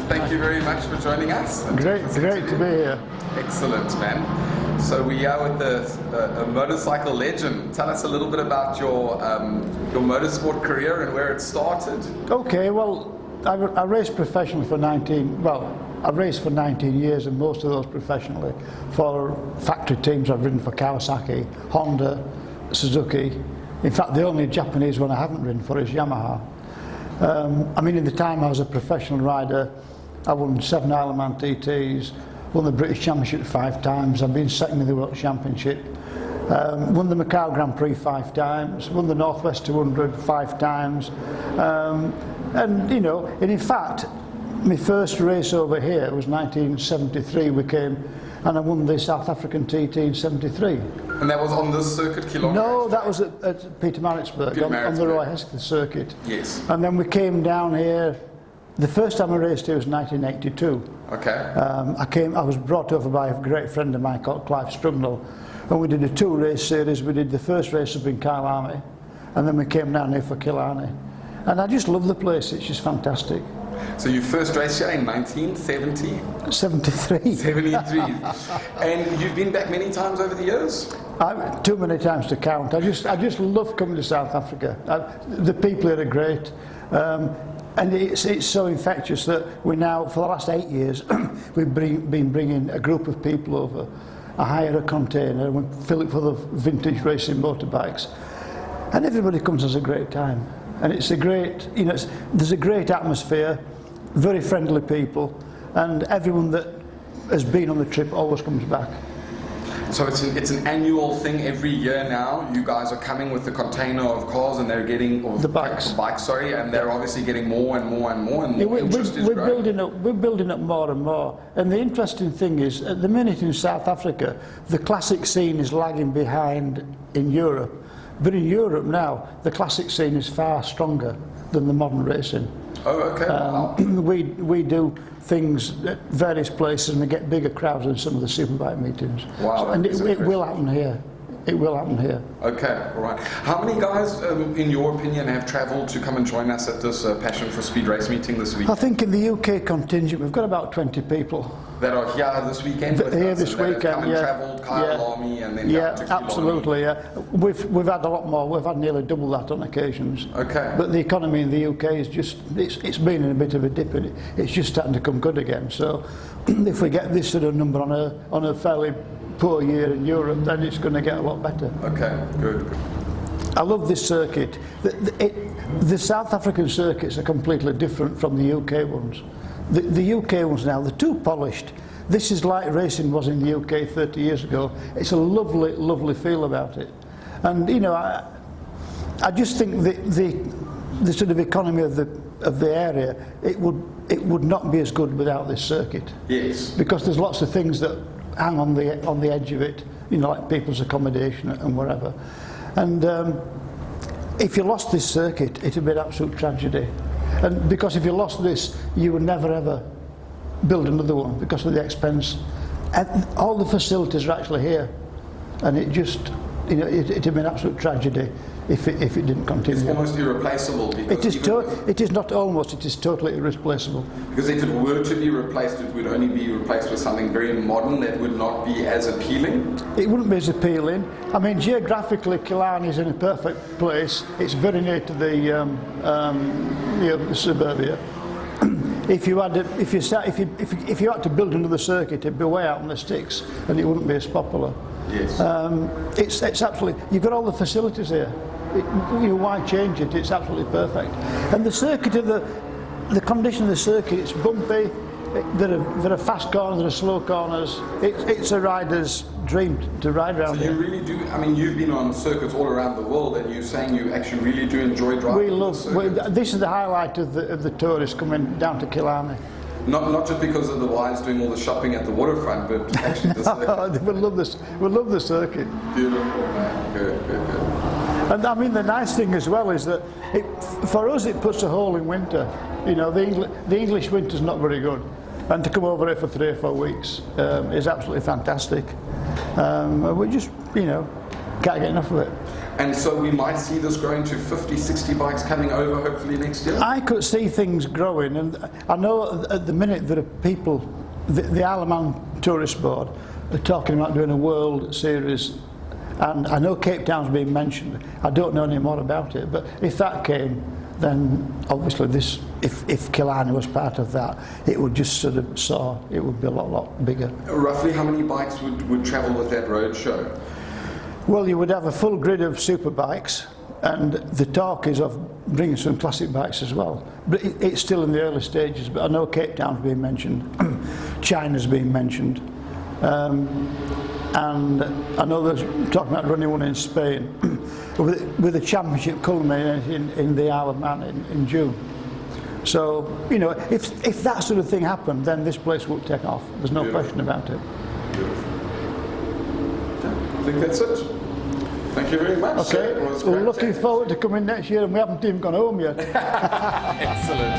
Thank you very much for joining us. Great to be here. Excellent, man. So we are with a motorcycle legend. Tell us a little bit about your motorsport career and where it started. Okay, well, I raced professionally for 19 years, and most of those professionally for factory teams. I've ridden for Kawasaki, Honda, Suzuki. In fact, the only Japanese one I haven't ridden for is Yamaha. I mean, in the time I was a professional rider, I won 7 Isle of Man TTs, won the British Championship 5 times, I've been second in the World Championship, won the Macau Grand Prix 5 times, won the Northwest 200 5 times, and you know, and in fact, my first race over here was 1973. We came and I won the South African TT in 73. And that was on this circuit, Killarney? No, that was at Pietermaritzburg, on the Roy Hesketh circuit. Yes. And then we came down here. The first time I raced here was 1982. Okay. I was brought over by a great friend of mine called Clive Strugnell, and we did a 2-race series. We did the first race up in Killarney, and then we came down here for Killarney. And I just love the place, it's just fantastic. So you first raced here in 1970? 73. 73. And you've been back many times over the years? Too many times to count. I just love coming to South Africa. The people here are great. And it's so infectious that we now, for the last 8 years, we've been bringing a group of people over. I hire a container and we fill it full of vintage racing motorbikes. And everybody comes and has a great time. And it's a great, you know, there's a great atmosphere, very friendly people, and everyone that has been on the trip always comes back. So it's an annual thing every year now. You guys are coming with the container of cars, and they're getting the bikes. And they're obviously getting more and more and more, and more interest is growing. We're building up more and more. And the interesting thing is, at the minute in South Africa, the classic scene is lagging behind in Europe. But in Europe now, the classic scene is far stronger than the modern racing. Oh, okay. Wow. We do things at various places and we get bigger crowds than some of the superbike meetings. Wow. And it will happen here. It will happen here. Okay, all right. How many guys, in your opinion, have travelled to come and join us at this Passion for Speed race meeting this week? I think in the UK contingent, we've got about 20 people. That are here this weekend? Here this weekend, come and travelled, Killarney, and then down to Killarney. Absolutely, yeah. We've had a lot more. We've had nearly double that on occasions. Okay. But the economy in the UK is just, it's been in a bit of a dip, and it's just starting to come good again. So if we get this sort of number on a fairly poor year in Europe, then it's going to get a lot better. Okay, good. I love this circuit. The South African circuits are completely different from the UK ones. The UK ones now, they're too polished. This is like racing was in the UK 30 years ago. It's a lovely, lovely feel about it. And you know, I just think the sort of economy of the area, it would not be as good without this circuit. Yes. Because there's lots of things that hang on the edge of it, you know, like people's accommodation and whatever. And if you lost this circuit, it'd be an absolute tragedy. And because if you lost this, you would never ever build another one because of the expense. And all the facilities are actually here, and it just, you know, it'd be an absolute tragedy if it didn't continue. It's almost irreplaceable. It is not almost, it is totally irreplaceable. Because if it were to be replaced, it would only be replaced with something very modern that would not be as appealing. It wouldn't be as appealing. I mean, geographically, Killarney is in a perfect place. It's very near to the suburbia. If you had to build another circuit, it'd be way out on the sticks, and it wouldn't be as popular. Yes. It's absolutely. You've got all the facilities here. Why change it? It's absolutely perfect. And the circuit of the condition of the circuit, it's bumpy. There are fast corners, there are slow corners. It's a rider's dream to ride around here. So you really do, I mean, you've been on circuits all around the world, and you're saying you actually really do enjoy driving. This is the highlight of the tourists coming down to Killarney. Not just because of the wives doing all the shopping at the waterfront, but actually the circuit. We love the circuit. Beautiful, man. Good. And I mean, the nice thing as well is that for us it puts a hole in winter. You know, the English winter's not very good, and to come over here for 3 or 4 weeks is absolutely fantastic. We just, you know, can't get enough of it. And so we might see this growing to 50, 60 bikes coming over hopefully next year? I could see things growing, and I know at the minute there are people, the Isle of Man Tourist Board are talking about doing a World Series, and I know Cape Town's been mentioned. I don't know any more about it, but if that came, then obviously this, if Killarney was part of that, it would just sort of soar. It would be a lot bigger. Roughly how many bikes would travel with that road show? Well, you would have a full grid of super bikes, and the talk is of bringing some classic bikes as well. But it's still in the early stages, but I know Cape Town's been mentioned, China's been mentioned, and I know there's talking about running one in Spain, with a championship culminating in the Isle of Man in June. So, you know, if that sort of thing happened, then this place would take off. There's no question about it. I think that's it. Thank you very much. Okay, we're looking forward to coming next year, and we haven't even gone home yet. Excellent.